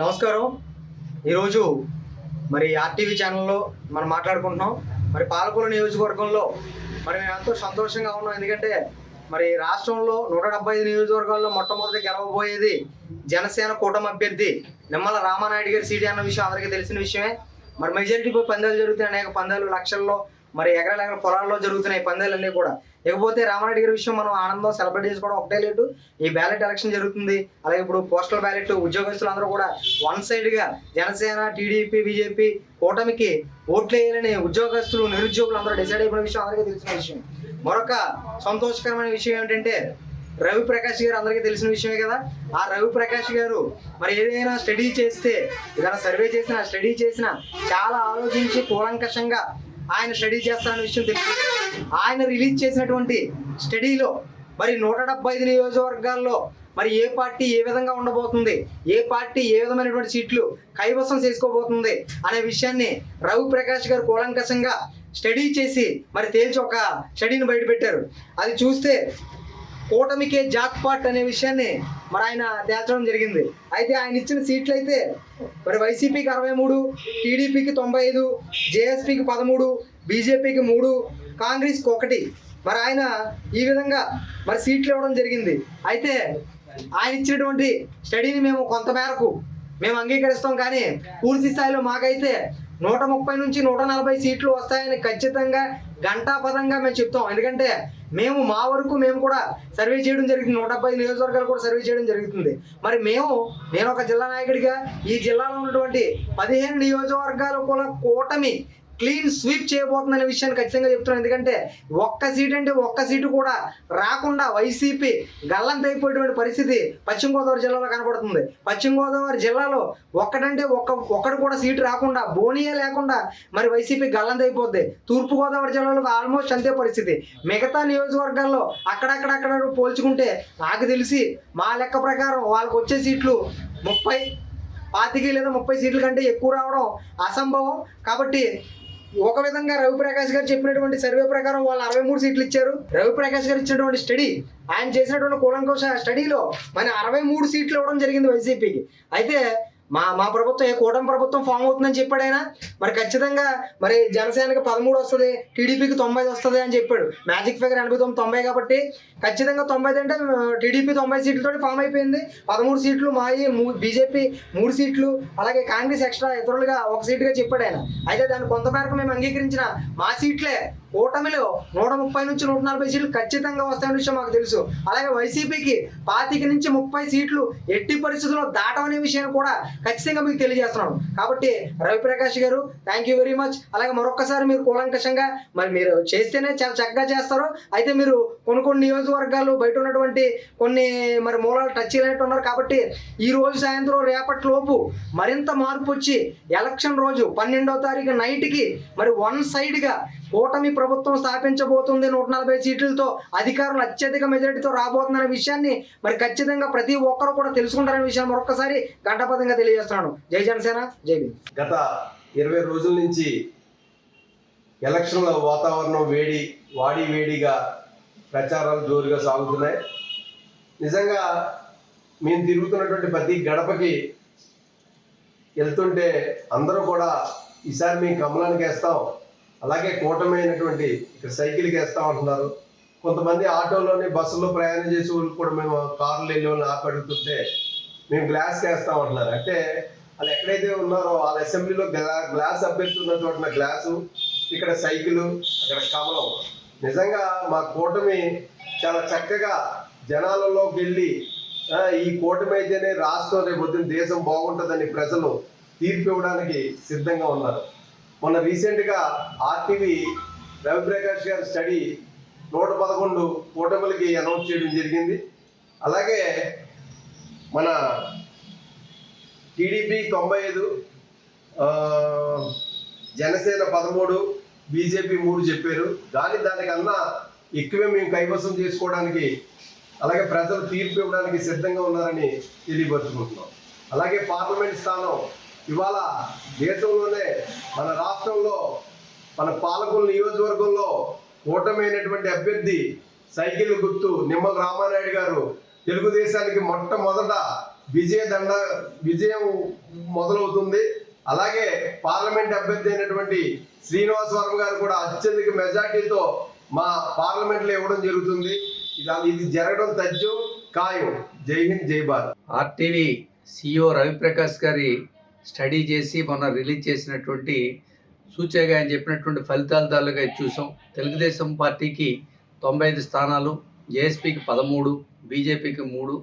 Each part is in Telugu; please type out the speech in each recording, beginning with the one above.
నమస్కారం. ఈరోజు మరి ఆర్టీవీ ఛానల్లో మనం మాట్లాడుకుంటున్నాం. మరి పాలకొల్లు నియోజకవర్గంలో మరి మేము ఎంతో సంతోషంగా ఉన్నాం. ఎందుకంటే మరి రాష్ట్రంలో 175 నియోజకవర్గాల్లో మొట్టమొదటి గెలవబోయేది జనసేన కూటమి అభ్యర్థి నిమ్మల రామానాయుడు గారి సీటు అన్న విషయం అందరికీ తెలిసిన విషయమే. మరి మెజారిటీ పందాలు జరుగుతున్నాయి, అనేక పందాలు లక్షల్లో మరి ఎకరాల పొలాల్లో జరుగుతున్నాయి పందాలన్నీ కూడా. ఇకపోతే రామారెడ్డి గారి విషయం మనం ఆనందం సెలబ్రేట్ చేసుకోవడం ఒకటే లేదు. ఈ బ్యాలెట్ ఎలక్షన్ జరుగుతుంది, అలాగే ఇప్పుడు పోస్టల్ బ్యాలెట్ ఉద్యోగస్తులు అందరూ కూడా వన్ సైడ్గా జనసేన, టీడీపీ, బీజేపీ కూటమికి ఓట్లు వేయాలని ఉద్యోగస్తులు, నిరుద్యోగులు అందరూ డిసైడ్ అయిపోయిన విషయం అందరికీ తెలిసిన విషయం. మరొక సంతోషకరమైన విషయం ఏంటంటే రవి ప్రకాష్ గారు అందరికీ తెలిసిన విషయమే కదా. ఆ రవి ప్రకాష్ గారు మరి ఏదైనా స్టడీ చేస్తే, ఏదైనా సర్వే చేసినా, స్టడీ చేసినా చాలా ఆలోచించి కూలంకషంగా ఆయన స్టడీ చేస్తారన్న విషయం తెలుసు. ఆయన రిలీజ్ చేసినటువంటి స్టడీలో మరి 175 నియోజకవర్గాల్లో మరి ఏ పార్టీ ఏ విధంగా ఉండబోతుంది, ఏ పార్టీ ఏ విధమైనటువంటి సీట్లు కైవసం చేసుకోబోతుంది అనే విషయాన్ని రవి ప్రకాష్ గారు కూలంకషంగా స్టడీ చేసి మరి తేల్చి ఒక స్టడీని బయటపెట్టారు. అది చూస్తే కూటమికే జాక్పాట్ అనే విషయాన్ని మరి ఆయన తేల్చడం జరిగింది. అయితే ఆయన ఇచ్చిన సీట్లు అయితే మరి వైసీపీకి 63, టీడీపీకి 95, జేఎస్పీకి 13, బీజేపీకి 3, కాంగ్రెస్కి 1. మరి ఆయన ఈ విధంగా మరి సీట్లు ఇవ్వడం జరిగింది. అయితే ఆయన ఇచ్చినటువంటి స్టడీని మేము కొంతమేరకు మేము అంగీకరిస్తాం, కానీ పూర్తి స్థాయిలో మాకైతే 130 నుంచి 140 సీట్లు వస్తాయని ఖచ్చితంగా ఘంటాపదంగా మేము చెప్తాం. ఎందుకంటే మేము మా వరకు మేము కూడా సర్వే చేయడం జరుగుతుంది, 175 నియోజకవర్గాలు కూడా సర్వే చేయడం జరుగుతుంది. మరి నేను ఒక జిల్లా నాయకుడిగా ఈ జిల్లాలో ఉన్నటువంటి 15 నియోజకవర్గాలు కూడా కూటమి క్లీన్ స్వీప్ చేయబోతుందనే విషయాన్ని ఖచ్చితంగా చెప్తున్నాను. ఎందుకంటే ఒక్క సీటు కూడా రాకుండా వైసీపీ గల్లంతైపోయేటువంటి పరిస్థితి పశ్చిమ గోదావరి జిల్లాలో కనబడుతుంది. పశ్చిమ గోదావరి జిల్లాలో ఒక్కడు కూడా సీటు రాకుండా, బోనియే లేకుండా మరి వైసీపీ గల్లంతైపోద్ది. తూర్పు గోదావరి జిల్లాలో ఆల్మోస్ట్ అంతే పరిస్థితి. మిగతా నియోజకవర్గాల్లో అక్కడక్కడ పోల్చుకుంటే నాకు తెలిసి మా లెక్క ప్రకారం వాళ్ళకి వచ్చే సీట్లు 30, 25 లేదా 30 సీట్ల కంటే ఎక్కువ రావడం అసంభవం. కాబట్టి ఒక విధంగా రవి ప్రకాష్ గారు చెప్పినటువంటి సర్వే ప్రకారం వాళ్ళు 63 సీట్లు ఇచ్చారు. రవి ప్రకాష్ గారు ఇచ్చినటువంటి స్టడీ, ఆయన చేసినటువంటి కూలంకష స్టడీలో మన 63 సీట్లు ఇవ్వడం జరిగింది వైసీపీకి. అయితే మా ప్రభుత్వం కూటమి ప్రభుత్వం ఫామ్ అవుతుందని చెప్పాడు ఆయన. మరి ఖచ్చితంగా మరి జనసేనకి 13 వస్తుంది, టీడీపీకి 90 వస్తుంది అని చెప్పాడు. మ్యాజిక్ ఫిగర్ 89, 90 కాబట్టి ఖచ్చితంగా 90 అంటే టీడీపీ 90 సీట్లతో ఫామ్ అయిపోయింది. 13 సీట్లు మాయి, బీజేపీ 3 సీట్లు, అలాగే కాంగ్రెస్ ఎక్స్ట్రా ఇతరులుగా 1 సీటుగా చెప్పాడు ఆయన. అయితే దాన్ని కొంతమేరకు మేము అంగీకరించిన మా సీట్లే కూటమిలో 130 నుంచి 140 సీట్లు ఖచ్చితంగా వస్తాయనే విషయం మాకు తెలుసు. అలాగే వైసీపీకి 25 నుంచి 30 సీట్లు ఎట్టి పరిస్థితుల్లో దాటమనే విషయాన్ని కూడా ఖచ్చితంగా మీకు తెలియజేస్తున్నాను. కాబట్టి రవి ప్రకాష్ గారు థ్యాంక్ యూ వెరీ మచ్. అలాగే మరొక్కసారి మీరు కూలంకషంగా మరి మీరు చేస్తేనే చాలా చక్కగా చేస్తారు. అయితే మీరు కొన్ని నియోజకవర్గాలు బయట ఉన్నటువంటి కొన్ని మరి మూలాలు టచ్ చేయలేట్టు ఉన్నారు. కాబట్టి ఈ రోజు సాయంత్రం రేపటిలోపు మరింత మార్పు వచ్చి ఎలక్షన్ రోజు 12వ తారీఖు నైట్కి మరి వన్ సైడ్గా కూటమి ప్రభుత్వం స్థాపించబోతుంది. 140 సీట్లతో అధికారులు అత్యధిక మెజారిటీతో రాబోతుందనే విషయాన్ని మరి ఖచ్చితంగా ప్రతి ఒక్కరు కూడా తెలుసుకుంటారనే విషయాన్ని మరొకసారి ఘంటాపథంగా తెలియజేస్తున్నాను. జై జనసేన, జై భీమ్. గత 20 రోజుల నుంచి ఎలక్షన్ల వాతావరణం వేడిగా ప్రచారాలు జోరుగా సాగుతున్నాయి. నిజంగా మేము తిరుగుతున్నటువంటి ప్రతి గడపకి వెళ్తుంటే అందరూ కూడా ఈసారి మేము కమలానికి వేస్తాం, అలాగే కూటమి అయినటువంటి ఇక్కడ సైకిల్కి వేస్తాం అంటున్నారు. కొంతమంది ఆటోలోని బస్సులో ప్రయాణం చేసే వాళ్ళు కూడా మేము కార్లు వెళ్ళి వాళ్ళని అడుగుతుంటే మేము గ్లాస్కి వేస్తాం అంటున్నారు. అంటే వాళ్ళు ఎక్కడైతే ఉన్నారో వాళ్ళ అసెంబ్లీలో గ్లాస్ అభ్యర్థి ఉన్న చోటన గ్లాసు, ఇక్కడ సైకిల్, అక్కడ కమలం. నిజంగా మా కూటమి చాలా చక్కగా జనాలలోకి వెళ్ళి ఈ కూటమి అయితేనే రాష్ట్రం రేపొద్దున దేశం బాగుంటుందని ప్రజలు తీర్పు ఇవ్వడానికి సిద్ధంగా ఉన్నారు. మొన్న రీసెంట్గా ఆర్టీవీ రవి ప్రకాష్ గారి స్టడీ 111 కూటమిలకి అనౌన్స్ చేయడం జరిగింది. అలాగే మన టీడీపీ 95, జనసేన 13, బీజేపీ 3 చెప్పారు. కానీ దానికన్నా ఎక్కువే మేము కైవసం చేసుకోవడానికి, అలాగే ప్రజలు తీర్పు ఇవ్వడానికి సిద్ధంగా ఉన్నారని తెలియపరుచుకుంటున్నాం. అలాగే పార్లమెంట్ స్థానం ఇవాళ దేశంలోనే మన రాష్ట్రంలో మన పాలకొల్లు నియోజకవర్గంలో కూటమైనటువంటి అభ్యర్థి సైకిల్ గుర్తు నిమ్మల రామానాయుడు గారు తెలుగుదేశానికి మొట్టమొదట విజయం మొదలవుతుంది. అలాగే పార్లమెంట్ అభ్యర్థి అయినటువంటి శ్రీనివాస్ వర్మ గారు కూడా అత్యధిక మెజార్టీతో మా పార్లమెంట్లో ఇవ్వడం జరుగుతుంది. ఇది జరగడం తథ్యం ఖాయం. జై హింద్, జై భారత్. ఆర్టీవీ CEO రవిప్రకాష్ గారి స్టడీ చేసి మొన్న రిలీజ్ చేసినటువంటి సూచనగా ఆయన చెప్పినటువంటి ఫలితాల తాలూగా చూసాం. తెలుగుదేశం పార్టీకి 95 స్థానాలు, జేఎస్పీకి 13, బీజేపీకి 3,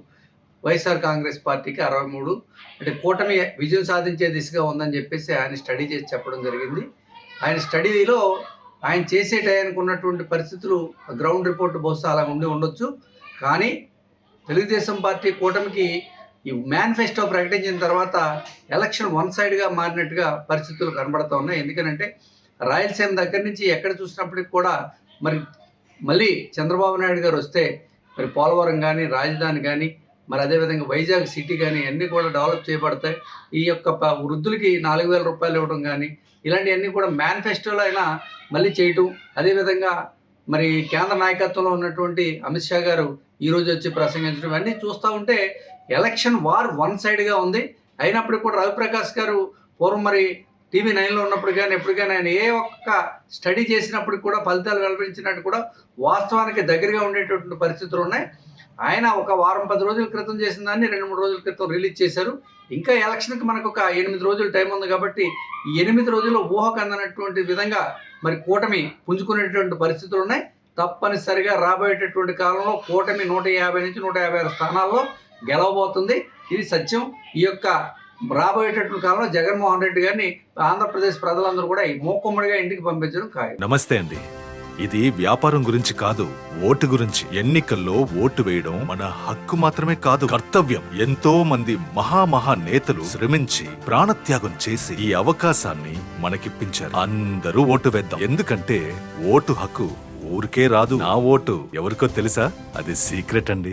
వైఎస్ఆర్ కాంగ్రెస్ పార్టీకి 63. అంటే కూటమి విజయం సాధించే దిశగా ఉందని చెప్పేసి ఆయన స్టడీ చేసి చెప్పడం జరిగింది. ఆయన స్టడీలో ఆయన చేసే టైంకి ఉన్నటువంటి పరిస్థితులు గ్రౌండ్ రిపోర్ట్ బహుశా అలా ఉండొచ్చు. కానీ తెలుగుదేశం పార్టీ కూటమికి ఈ మేనిఫెస్టో ప్రకటించిన తర్వాత ఎలక్షన్ వన్ సైడ్గా మారినట్టుగా పరిస్థితులు కనబడుతూ ఉన్నాయి. ఎందుకనంటే రాయలసీమ దగ్గర నుంచి ఎక్కడ చూసినప్పటికి కూడా మళ్ళీ చంద్రబాబు నాయుడు గారు వస్తే మరి పోలవరం కానీ, రాజధాని కానీ, మరి అదేవిధంగా వైజాగ్ సిటీ కానీ అన్నీ కూడా డెవలప్ చేయబడతాయి. ఈ యొక్క వృద్ధులకి 4,000 రూపాయలు ఇవ్వడం కానీ ఇలాంటివన్నీ కూడా మేనిఫెస్టోలో అయినా మళ్ళీ చేయటం. అదేవిధంగా మరి కేంద్ర నాయకత్వంలో ఉన్నటువంటి అమిత్ షా గారు ఈరోజు వచ్చి ప్రసంగించడం అన్నీ చూస్తూ ఉంటే ఎలక్షన్ వార్ వన్ సైడ్గా ఉంది. అయినప్పటికీ కూడా రవిప్రకాష్ గారు పూర్వం మరి TV9లో ఉన్నప్పుడు కానీ ఎప్పుడు కానీ ఆయన ఏ ఒక్క స్టడీ చేసినప్పుడు కూడా ఫలితాలు వెలువరించినట్టు కూడా వాస్తవానికి దగ్గరగా ఉండేటటువంటి పరిస్థితులు ఉన్నాయి. ఆయన ఒక వారం 10 రోజుల క్రితం చేసిన దాన్ని 2-3 రోజుల క్రితం రిలీజ్ చేశారు. ఇంకా ఎలక్షన్కి మనకు ఒక 8 రోజులు టైం ఉంది కాబట్టి ఈ 8 రోజుల్లో ఊహకు అందనటువంటి విధంగా మరి కూటమి పుంజుకునేటువంటి పరిస్థితులు ఉన్నాయి. తప్పనిసరిగా రాబోయేటటువంటి కాలంలో కూటమి 150 నుంచి 156 స్థానాల్లో గెలవబోతుంది. ఇది సత్యం. ఈ యొక్క రాబోయేటటువంటి కాలంలో జగన్మోహన్ రెడ్డి గారిని ఆంధ్రప్రదేశ్ ప్రజలందరూ కూడా మూకుమ్మడిగా ఇంటికి పంపించడం ఖాయం. నమస్తే అండి. ఇది వ్యాపారం గురించి కాదు, ఓటు గురించి. ఎన్నికల్లో ఓటు వేయడం మన హక్కు మాత్రమే కాదు, కర్తవ్యం. ఎంతో మంది మహా నేతలు శ్రమించి ప్రాణత్యాగం చేసి ఈ అవకాశాన్ని మనకిప్పించారు. అందరూ ఓటు వేద్దాం. ఎందుకంటే ఓటు హక్కు ఊరికే రాదు. నా ఓటు ఎవరికో తెలుసా? అది సీక్రెట్ అండి.